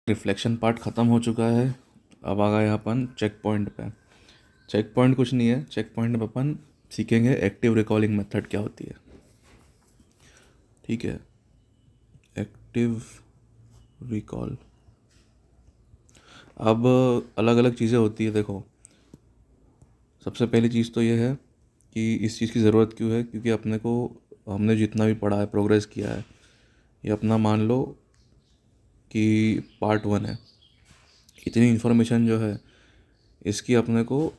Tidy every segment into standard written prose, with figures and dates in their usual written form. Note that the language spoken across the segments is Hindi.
रिफ्लेक्शन पार्ट ख़त्म हो चुका है। अब आ गए अपन चेक पॉइंट पे। चेक पॉइंट कुछ नहीं है, चेक पॉइंट पे अपन सीखेंगे एक्टिव रिकॉलिंग मेथड क्या होती है। ठीक है, एक्टिव रिकॉल। अब अलग अलग चीज़ें होती है। देखो, सबसे पहली चीज़ तो ये है कि इस चीज़ की ज़रूरत क्यों है, क्योंकि अपने को हमने जितना भी पढ़ा है, प्रोग्रेस किया है, ये अपना मान लो कि पार्ट 1 है। इतनी इन्फॉर्मेशन जो है इसकी अपने को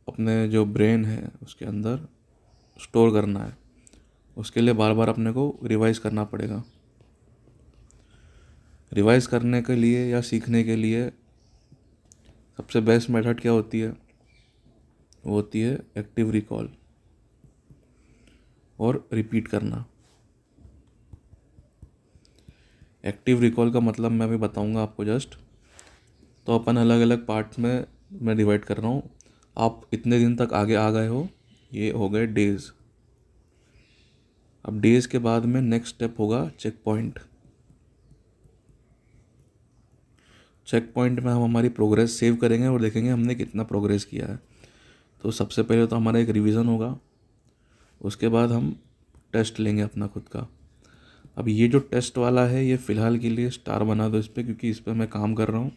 अपने जो ब्रेन है उसके अंदर स्टोर करना है। उसके लिए बार बार अपने को रिवाइज़ करना पड़ेगा। रिवाइज़ करने के लिए या सीखने के लिए सबसे बेस्ट मेथड क्या होती है? वो होती है एक्टिव रिकॉल और रिपीट करना। एक्टिव रिकॉल का मतलब मैं अभी बताऊंगा आपको जस्ट। तो अपन अलग अलग पार्ट्स में मैं डिवाइड कर रहा हूँ। आप इतने दिन तक आगे आ गए हो, ये हो गए डेज़। अब डेज़ के बाद में नेक्स्ट स्टेप होगा चेक पॉइंट। चेक पॉइंट में हम हमारी प्रोग्रेस सेव करेंगे और देखेंगे हमने कितना प्रोग्रेस किया है। तो सबसे पहले तो हमारा एक रिवीजन होगा, उसके बाद हम टेस्ट लेंगे अपना खुद का। अब ये जो टेस्ट वाला है ये फ़िलहाल के लिए स्टार बना दो इस पर, क्योंकि इस पर मैं काम कर रहा हूँ।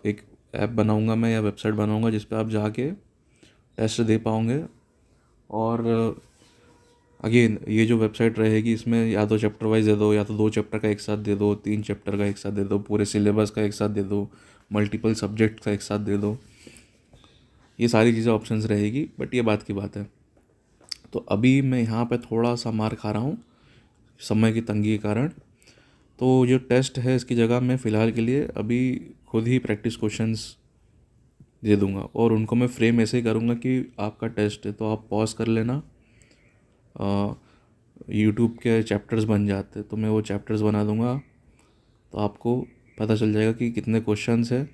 एक ऐप बनाऊँगा मैं या वेबसाइट बनाऊँगा जिस पर आप जाके टेस्ट दे पाओगे। और अगेन ये जो वेबसाइट रहेगी इसमें या तो चैप्टर वाइज दे दो, या तो 2 चैप्टर का एक साथ दे दो, 3 चैप्टर का एक साथ दे दो, पूरे सिलेबस का एक साथ दे दो, मल्टीपल सब्जेक्ट का एक साथ दे दो। ये सारी चीज़ें ऑप्शंस रहेगी, बट ये बात की बात है। तो अभी मैं यहाँ पे थोड़ा सा मार खा रहा हूँ समय की तंगी के कारण। तो जो टेस्ट है इसकी जगह मैं फ़िलहाल के लिए अभी खुद ही प्रैक्टिस क्वेश्चंस दे दूँगा, और उनको मैं फ्रेम ऐसे ही करूँगा कि आपका टेस्ट है तो आप पॉज कर लेना। यूट्यूब के चैप्टर्स बन जाते हैं तो मैं वो चैप्टर्स बना दूँगा, तो आपको पता चल जाएगा कि कितने क्वेश्चंस है,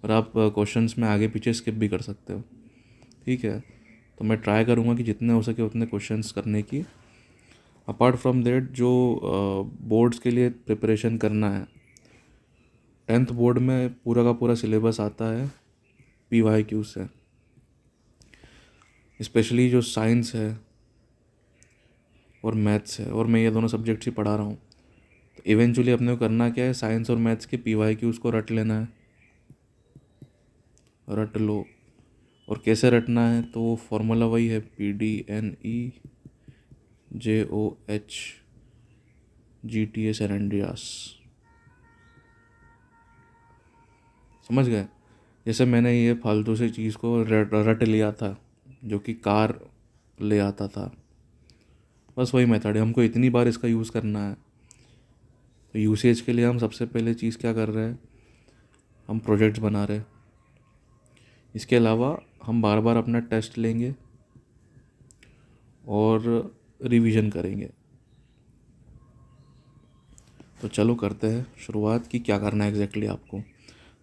और आप क्वेश्चंस में आगे पीछे स्किप भी कर सकते हो। ठीक है, तो मैं ट्राई करूँगा कि जितने हो सके उतने क्वेश्चंस करने की। अपार्ट फ्रॉम दैट जो बोर्ड्स के लिए प्रिपरेशन करना है, 10th बोर्ड में पूरा का पूरा सिलेबस आता है PYQ से। स्पेशली जो साइंस है और मैथ्स है, और मैं ये दोनों सब्जेक्ट्स ही पढ़ा रहा हूँ। तो इवेंचुअली अपने को करना क्या है, साइंस और मैथ्स के PYQs को रट लेना है। रट लो। और कैसे रटना है, तो फॉर्मूला वही है, PDNEJOHGTS। समझ गए? जैसे मैंने ये फालतू से चीज़ को रट लिया था जो कि कार ले आता था, बस वही मेथड है। हमको इतनी बार इसका यूज़ करना है। तो यूसेज के लिए हम सबसे पहले चीज़ क्या कर रहे हैं, हम प्रोजेक्ट्स बना रहे हैं। इसके अलावा हम बार बार अपना टेस्ट लेंगे और रिवीजन करेंगे। तो चलो करते हैं शुरुआत की क्या करना है एग्जैक्टली आपको।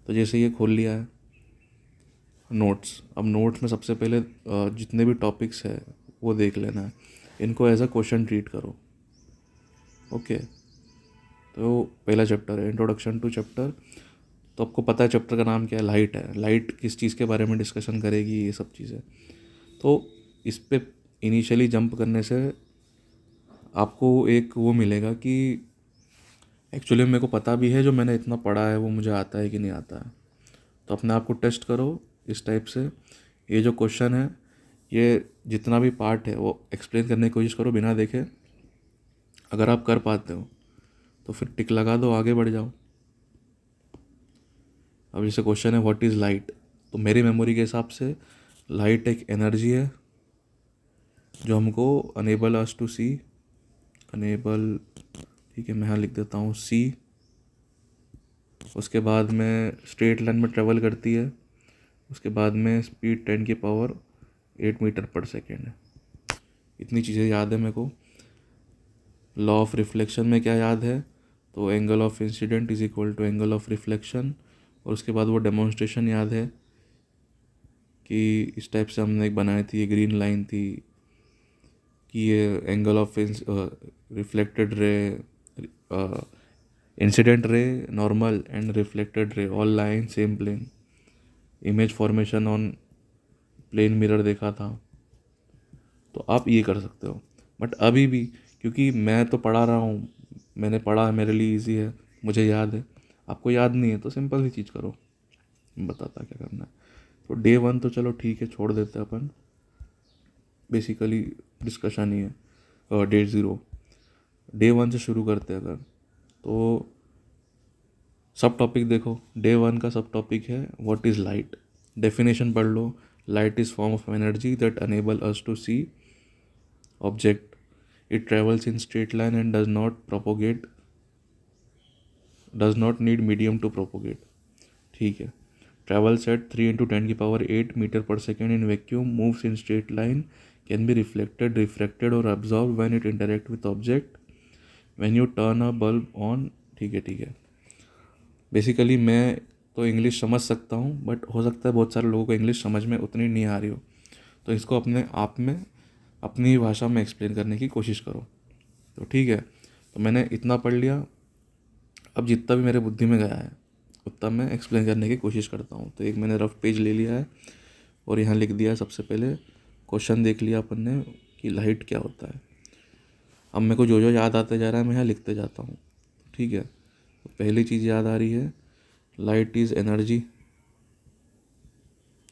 तो जैसे ये खोल लिया है नोट्स। अब नोट्स में सबसे पहले जितने भी टॉपिक्स है वो देख लेना है। इनको एज अ क्वेश्चन ट्रीट करो। ओके, तो पहला चैप्टर है इंट्रोडक्शन टू चैप्टर। तो आपको पता है चैप्टर का नाम क्या है, लाइट है। लाइट किस चीज़ के बारे में डिस्कशन करेगी, ये सब चीज़ें। तो इस पे इनिशियली जंप करने से आपको एक वो मिलेगा कि एक्चुअली मेरे को पता भी है, जो मैंने इतना पढ़ा है वो मुझे आता है कि नहीं आता है। तो अपने आप को टेस्ट करो इस टाइप से। ये जो क्वेश्चन है, ये जितना भी पार्ट है वो एक्सप्लेन करने की कोशिश करो बिना देखे। अगर आप कर पाते हो तो फिर टिक लगा दो, आगे बढ़ जाओ। अब जैसे क्वेश्चन है व्हाट इज़ लाइट, तो मेरी मेमोरी के हिसाब से लाइट एक एनर्जी है जो हमको enable us to see, enable, ठीक है मैं यहाँ लिख देता हूँ सी। उसके बाद में स्ट्रेट लाइन में ट्रेवल करती है। उसके बाद में स्पीड 10 की पावर 8 मीटर पर सेकेंड है। इतनी चीज़ें याद है मेरे को। लॉ ऑफ रिफ्लेक्शन में क्या याद है, तो angle of incidence is equal to angle of reflection. और उसके बाद वो डेमोन्स्ट्रेशन याद है कि इस टाइप से हमने एक बनाई थी, ये ग्रीन लाइन थी कि ये angle of reflected ray incident ray, normal and reflected ray all lie in same plane, image formation on plane mirror देखा था। तो आप ये कर सकते हो। बट अभी भी क्योंकि मैं तो पढ़ा रहा हूँ, मैंने पढ़ा है, मेरे लिए इजी है, मुझे याद है, आपको याद नहीं है तो सिंपल सी चीज़ करो, बताता क्या करना है। तो डे 1 तो चलो ठीक है, छोड़ देते हैं अपन, बेसिकली डिस्कशन ही है। डे 0, डे 1 से शुरू करते हैं अगर, तो सब टॉपिक देखो। डे 1 का सब टॉपिक है व्हाट इज़ लाइट। डेफिनेशन पढ़ लो। Light is form of energy that enable us to see object. It travels in straight line and does not need medium to propagate. ठीक है। ट्रेवल्स एट 3 × 10⁸ मीटर पर second in vacuum, moves in straight line, can be reflected, refracted और absorb when it interact with object, when you turn a bulb on. ठीक है। बेसिकली मैं तो इंग्लिश समझ सकता हूँ, बट हो सकता है बहुत सारे लोगों को इंग्लिश समझ में उतनी नहीं आ रही हो, तो इसको अपने आप में अपनी भाषा में एक्सप्लेन करने की कोशिश करो। तो ठीक है, तो मैंने इतना पढ़ लिया। अब जितना भी मेरे बुद्धि में गया है उतना मैं एक्सप्लेन करने की कोशिश करता हूँ। तो एक मैंने रफ पेज ले लिया है और यहाँ लिख दिया है। सबसे पहले क्वेश्चन देख लिया अपन ने कि लाइट क्या होता है। अब मेरे को जो जो याद आते जा रहा है मैं यहाँ लिखते जाता हूँ। ठीक है। तो पहली चीज़ याद आ रही है, लाइट इज़ एनर्जी।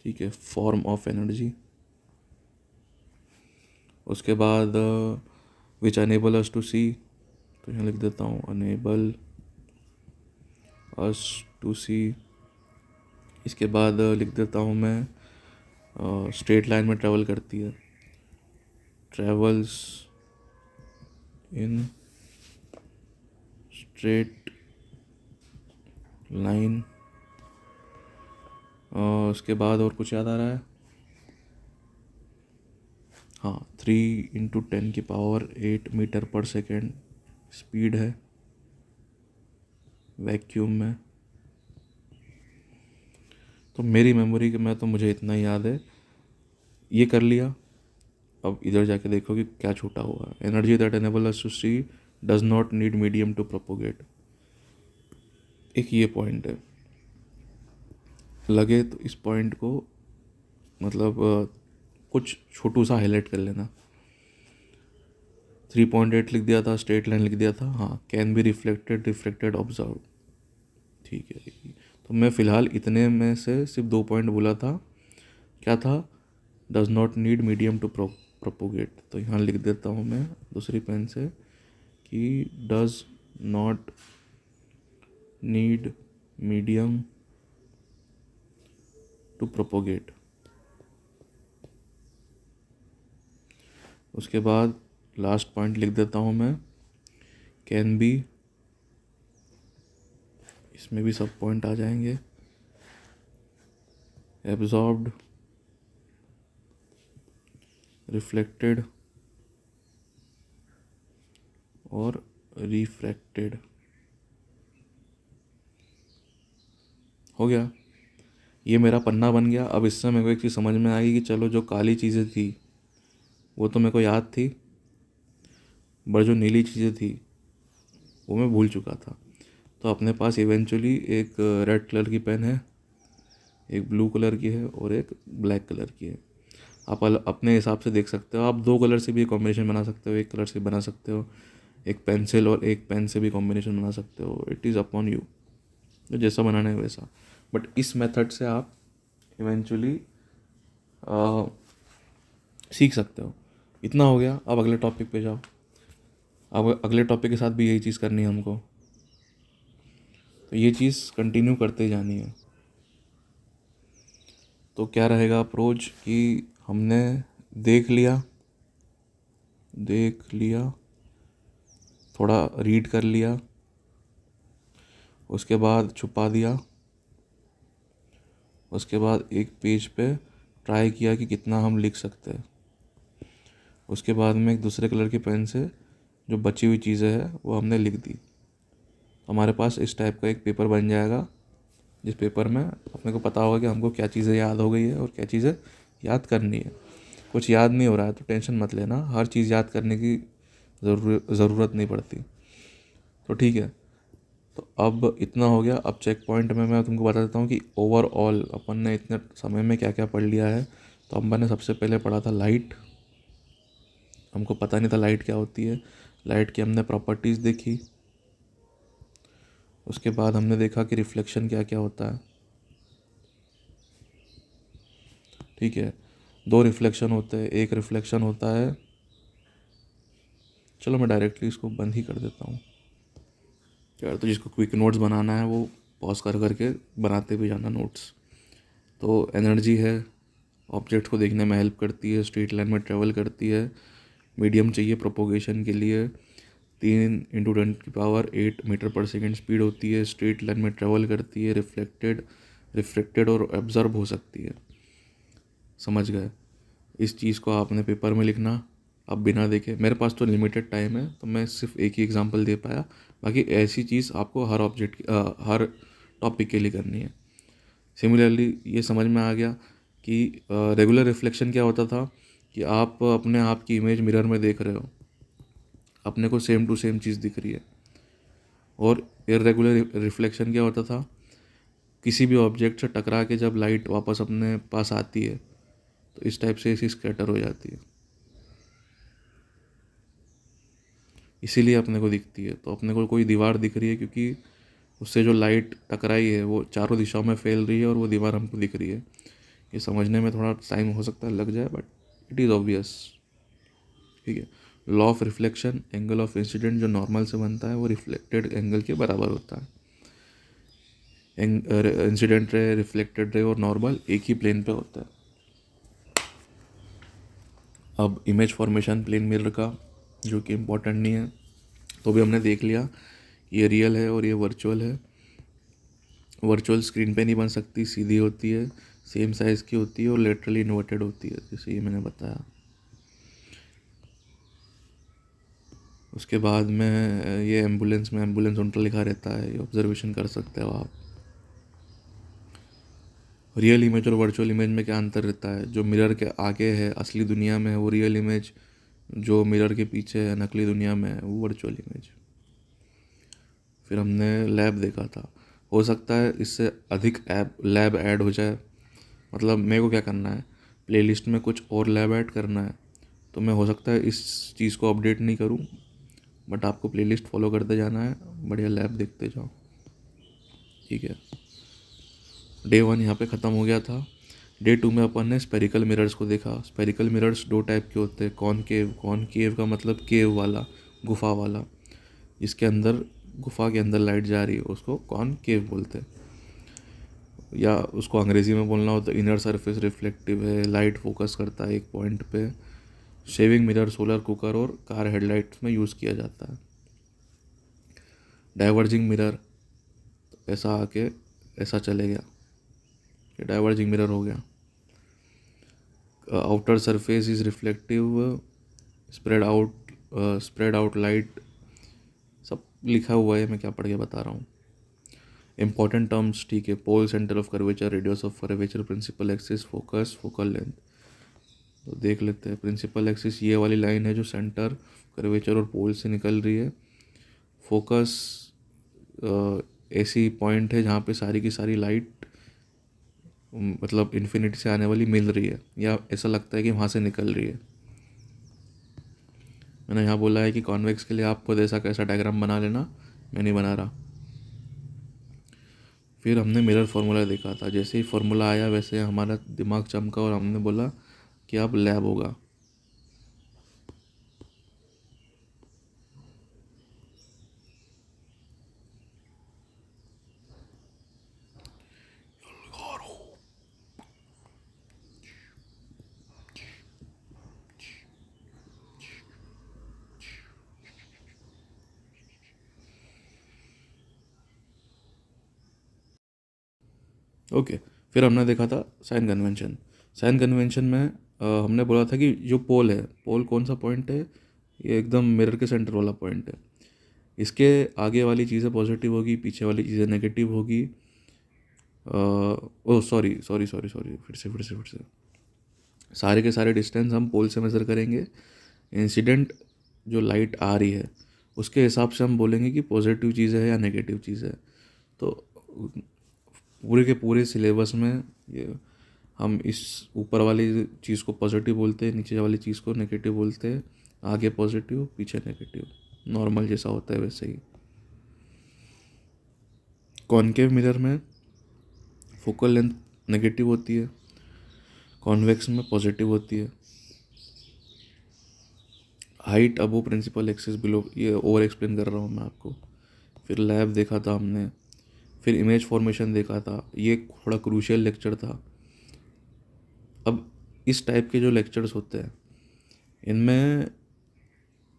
ठीक है, फॉर्म ऑफ एनर्जी। उसके बाद विच अनेबल अस टू सी, तो यहाँ लिख देता हूँ अनेबल अस टू सी। इसके बाद लिख देता हूँ मैं स्ट्रेट लाइन में ट्रैवल करती है, ट्रैवल्स इन स्ट्रेट लाइन। उसके बाद और कुछ याद आ रहा है? हाँ, 3 × 10⁸ मीटर पर सेकेंड स्पीड है वैक्यूम में। तो मेरी मेमोरी के में तो मुझे इतना ही याद है, ये कर लिया। अब इधर जाके देखो कि क्या छूटा हुआ है। Energy that enable us to see does not need medium to propagate. एक ये पॉइंट है, लगे तो इस पॉइंट को मतलब कुछ छोटू सा हाईलाइट कर लेना। 3.8 लिख दिया था, स्ट्रेट लाइन लिख दिया था। हाँ, can be reflected, refracted, observe. ठीक है। तो मैं फ़िलहाल इतने में से सिर्फ 2 पॉइंट बोला था। क्या था? Does not need medium to propagate. तो यहाँ लिख देता हूँ मैं दूसरी पेन से कि does not need medium to propagate. उसके बाद लास्ट पॉइंट लिख देता हूँ मैं कैन बी, इसमें भी सब पॉइंट आ जाएंगे, एब्जॉर्ब्ड, रिफ्लेक्टेड और रिफ्रैक्टेड। हो गया, ये मेरा पन्ना बन गया। अब इससे मेरे को एक चीज़ समझ में आई कि चलो जो काली चीज़ें थी वो तो मेरे को याद थी, पर जो नीली चीज़ें थी वो मैं भूल चुका था। तो अपने पास इवेंचुअली एक रेड कलर की पेन है, एक ब्लू कलर की है और एक ब्लैक कलर की है। आप अपने हिसाब से देख सकते हो। आप 2 कलर से भी कॉम्बिनेशन बना सकते हो, एक कलर से बना सकते हो, एक पेंसिल और एक पेन से भी कॉम्बिनेशन बना सकते हो। इट इज़ अपॉन यू, तो जैसा बनाना है वैसा। बट इस मेथड से आप इवेंचुअली सीख सकते हो। इतना हो गया। अब अगले टॉपिक पे जाओ। अब अगले टॉपिक के साथ भी यही चीज़ करनी है हमको, तो ये चीज़ कंटिन्यू करते जानी है। तो क्या रहेगा अप्रोच कि हमने देख लिया, थोड़ा रीड कर लिया, उसके बाद छुपा दिया, उसके बाद एक पेज पे ट्राई किया कि कितना हम लिख सकते हैं। उसके बाद में एक दूसरे कलर की पेन से जो बची हुई चीज़ें हैं वो हमने लिख दी। हमारे पास इस टाइप का एक पेपर बन जाएगा, जिस पेपर में अपने को पता होगा कि हमको क्या चीज़ें याद हो गई है और क्या चीज़ें याद करनी है। कुछ याद नहीं हो रहा है तो टेंशन मत लेना, हर चीज़ याद करने की ज़रूरत नहीं पड़ती। तो ठीक है, तो अब इतना हो गया। अब चेक पॉइंट में मैं तुमको बता देता हूँ कि ओवरऑल अपन ने इतने समय में क्या क्या पढ़ लिया है। तो अपन ने सबसे पहले पढ़ा था लाइट। हमको पता नहीं था लाइट क्या होती है। लाइट की हमने प्रॉपर्टीज़ देखी। उसके बाद हमने देखा कि रिफ्लेक्शन क्या क्या होता है। ठीक है, दो रिफ्लेक्शन होते हैं। एक रिफ्लेक्शन होता है, चलो मैं डायरेक्टली इसको बंद ही कर देता हूँ यार। तो जिसको क्विक नोट्स बनाना है वो पॉज कर करके बनाते भी जाना नोट्स। तो एनर्जी है, ऑब्जेक्ट को देखने में हेल्प करती है, स्ट्रेट लाइन में ट्रेवल करती है। मीडियम चाहिए प्रोपोगेशन के लिए, 3 × 10⁸ मीटर पर सेकेंड स्पीड होती है, स्ट्रेट लाइन में ट्रेवल करती है, रिफ्लेक्टेड और एब्जर्ब हो सकती है। समझ गए? इस चीज़ को आपने पेपर में लिखना। अब बिना देखे, मेरे पास तो लिमिटेड टाइम है तो मैं सिर्फ एक ही एग्जांपल दे पाया। बाकी ऐसी चीज़ आपको हर हर टॉपिक के लिए करनी है। सिमिलरली ये समझ में आ गया कि रेगुलर रिफ्लेक्शन क्या होता था कि आप अपने आप की इमेज मिरर में देख रहे हो, अपने को सेम टू सेम चीज़ दिख रही है। और इर्रेगुलर रिफ्लेक्शन क्या होता था, किसी भी ऑब्जेक्ट से टकरा के जब लाइट वापस अपने पास आती है तो इस टाइप से ऐसी स्कैटर हो जाती है, इसीलिए अपने को दिखती है। तो अपने को कोई दीवार दिख रही है क्योंकि उससे जो लाइट टकराई है वो चारों दिशाओं में फैल रही है और वो दीवार हमको दिख रही है। ये समझने में थोड़ा टाइम हो सकता है लग जाए, बट इट इज़ ऑब्वियस। ठीक है, law of reflection, angle of incident जो नॉर्मल से बनता है वो रिफ्लेक्टेड एंगल के बराबर होता है। इंसिडेंट रे, रिफ्लेक्टेड रे और नॉर्मल एक ही प्लेन पे होता है। अब इमेज फॉर्मेशन प्लेन मिरर का, जो कि इम्पोर्टेंट नहीं है, तो भी हमने देख लिया ये रियल है और ये वर्चुअल है। वर्चुअल स्क्रीन पे नहीं बन सकती, सीधी होती है, सेम साइज़ की होती है और लेटरली इन्वर्टेड होती है, जैसे ये मैंने बताया। उसके बाद में ये एम्बुलेंस में एम्बुलेंस उल्टा लिखा रहता है, ये ऑब्जर्वेशन कर सकते हो आप। रियल इमेज और वर्चुअल इमेज में क्या अंतर रहता है? जो मिरर के आगे है असली दुनिया में है वो रियल इमेज, जो मिरर के पीछे है नकली दुनिया में है वो वर्चुअल इमेज। फिर हमने लैब देखा था। हो सकता है इससे अधिक लैब ऐड हो जाए। मतलब मेरे को क्या करना है, प्लेलिस्ट में कुछ और लैब ऐड करना है, तो मैं हो सकता है इस चीज़ को अपडेट नहीं करूं, बट आपको प्लेलिस्ट फॉलो करते जाना है, बढ़िया लैब देखते जाओ। ठीक है, डे 1 यहाँ पे ख़त्म हो गया था। डे 2 में अपन ने स्पेरिकल मिरर्स को देखा। स्पेरिकल मिरर्स दो टाइप के होते हैं। कॉनकेव का मतलब केव वाला, गुफा वाला, जिसके अंदर गुफा के अंदर लाइट जा रही है, उसको कॉनकेव बोलते हैं। या उसको अंग्रेज़ी में बोलना हो तो इनर सरफेस रिफ्लेक्टिव है, लाइट फोकस करता है एक पॉइंट पे। शेविंग मिरर सोलर कुकर और कार हेडलाइट्स में यूज़ किया जाता है। डाइवर्जिंग मिरर, ऐसा आके ऐसा चले गया, ये डाइवर्जिंग मिरर हो गया। Outer surface is reflective, spread out light, सब लिखा हुआ है, मैं क्या पढ़ के बता रहा हूँ। इंपॉर्टेंट टर्म्स, ठीक है, pole, centre of curvature, radius of curvature, principal axis, focus, focal length. तो देख लेते हैं। प्रिंसिपल एक्सिस ये वाली लाइन है जो सेंटर, कर्वेचर और पोल से निकल रही है। फोकस ऐसी पॉइंट है जहाँ पे सारी की सारी लाइट मतलब इन्फिनिटी से आने वाली मिल रही है, या ऐसा लगता है कि वहाँ से निकल रही है। मैंने यहाँ बोला है कि कॉन्वेक्स के लिए आप खुद ऐसा कैसा डायग्राम बना लेना, मैं नहीं बना रहा। फिर हमने मिरर फार्मूला देखा था। जैसे ही फार्मूला आया वैसे हमारा दिमाग चमका और हमने बोला कि अब लैब होगा। ओके, फिर हमने देखा था साइन कन्वेंशन। साइन कन्वेंशन में हमने बोला था कि जो पोल है, पोल कौन सा पॉइंट है, ये एकदम मिरर के सेंटर वाला पॉइंट है। इसके आगे वाली चीज़ें पॉजिटिव होगी, पीछे वाली चीज़ें नेगेटिव होगी। ओ सॉरी सॉरी सॉरी सॉरी, फिर से सारे के सारे डिस्टेंस हम पोल से मेज़र करेंगे। इंसिडेंट जो लाइट आ रही है उसके हिसाब से हम बोलेंगे कि पॉजिटिव चीज़ है या नेगेटिव चीज़ है। तो पूरे के पूरे सिलेबस में ये हम इस ऊपर वाली चीज़ को पॉजिटिव बोलते हैं, नीचे वाली चीज़ को नेगेटिव बोलते हैं, आगे पॉजिटिव पीछे नेगेटिव, नॉर्मल जैसा होता है वैसे ही। कॉनकेव मिरर में फोकल लेंथ नेगेटिव होती है, कॉन्वेक्स में पॉजिटिव होती है। हाइट अबो प्रिंसिपल एक्सिस बिलो, ये ओवर एक्सप्लेन कर रहा हूँ मैं आपको। फिर लैब देखा था हमने, फिर इमेज फॉर्मेशन देखा था, ये थोड़ा क्रूशियल लेक्चर था। अब इस टाइप के जो लेक्चर्स होते हैं इनमें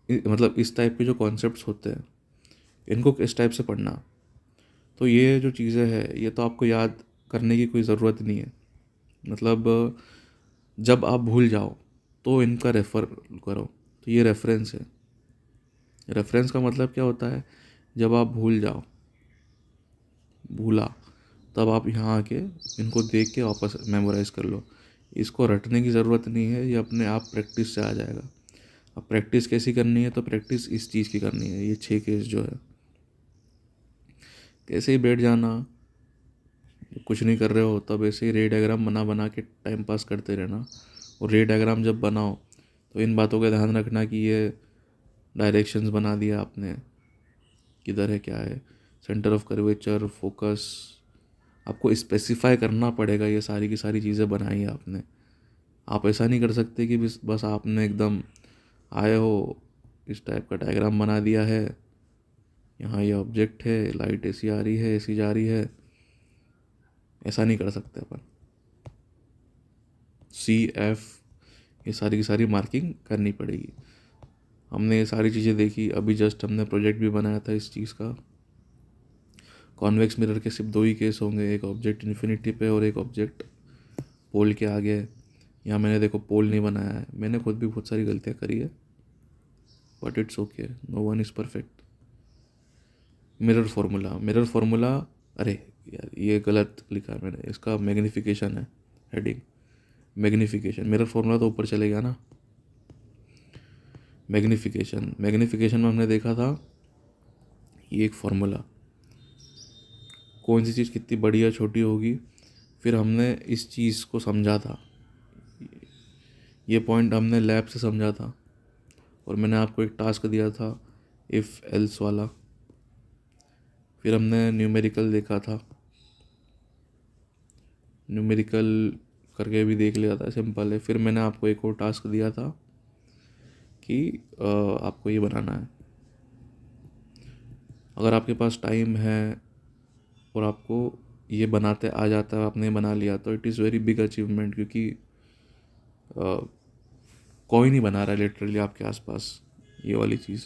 मतलब इस टाइप के जो कॉन्सेप्ट्स होते हैं इनको किस टाइप से पढ़ना, तो ये जो चीज़ें हैं ये तो आपको याद करने की कोई ज़रूरत नहीं है। मतलब जब आप भूल जाओ तो इनका रेफ़र करो, तो ये रेफरेंस है। रेफरेंस का मतलब क्या होता है, जब आप भूल जाओ, भूला, तब आप यहाँ आके इनको देख के वापस मेमोराइज़ कर लो। इसको रटने की ज़रूरत नहीं है, ये अपने आप प्रैक्टिस से आ जाएगा। अब प्रैक्टिस कैसी करनी है, तो प्रैक्टिस इस चीज़ की करनी है। ये 6 केस जो है, कैसे ही बैठ जाना, कुछ नहीं कर रहे हो तब ऐसे ही रे डायग्राम बना बना के टाइम पास करते रहना। और रे डायग्राम जब बनाओ तो इन बातों का ध्यान रखना कि ये डायरेक्शंस बना दिया आपने, किधर है क्या है, सेंटर ऑफ कर्वेचर, फोकस, आपको स्पेसिफाई करना पड़ेगा। ये सारी की सारी चीज़ें बनाई है आपने। आप ऐसा नहीं कर सकते कि बस आपने एकदम आए हो, इस टाइप का डायग्राम बना दिया है, यहाँ ये ऑब्जेक्ट है, लाइट ऐसी आ रही है, ऐसी जा रही है, ऐसा नहीं कर सकते अपन। CF ये सारी की सारी मार्किंग करनी पड़ेगी। हमने ये सारी चीज़ें देखी, अभी जस्ट हमने प्रोजेक्ट भी बनाया था इस चीज़ का। कॉन्वेक्स मिरर के सिर्फ 2 ही केस होंगे, एक ऑब्जेक्ट इन्फिनिटी पे और एक ऑब्जेक्ट पोल के आगे है। यहाँ मैंने देखो पोल नहीं बनाया है, मैंने खुद भी बहुत सारी गलतियाँ करी है, but it's okay, no one is perfect. Mirror formula, अरे यार ये गलत लिखा है मैंने, इसका मैग्नीफिकेशन है हेडिंग, मैग्नीफिकेशन। मिरर फार्मूला तो ऊपर चले गया ना। मैग्नीफिकेशन में हमने देखा था ये एक फार्मूला, कौन सी चीज़ कितनी बड़ी या छोटी होगी। फिर हमने इस चीज़ को समझा था, ये पॉइंट हमने लैब से समझा था। और मैंने आपको एक टास्क दिया था इफ़ एल्स वाला। फिर हमने न्यूमेरिकल देखा था, न्यूमेरिकल करके भी देख लिया था, सिंपल है। फिर मैंने आपको एक और टास्क दिया था कि आपको ये बनाना है। अगर आपके पास टाइम है और आपको ये बनाते आ जाता है, आपने बना लिया, तो it is very big achievement, क्योंकि कोई नहीं बना रहा है लिटरली आपके आसपास ये वाली चीज़।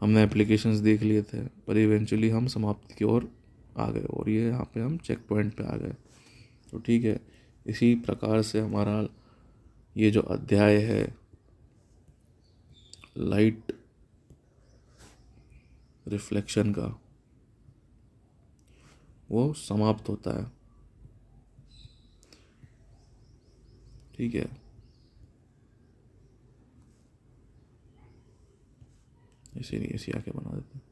हमने एप्लीकेशंस देख लिए थे, पर इवेंचुअली हम समाप्ति की ओर आ गए और ये यहाँ पे हम चेक पॉइंट पे आ गए। तो ठीक है, इसी प्रकार से हमारा ये जो अध्याय है लाइट रिफ्लेक्शन का वो समाप्त होता है। ठीक है, ऐसे नहीं, ऐसे आके बना देते हैं।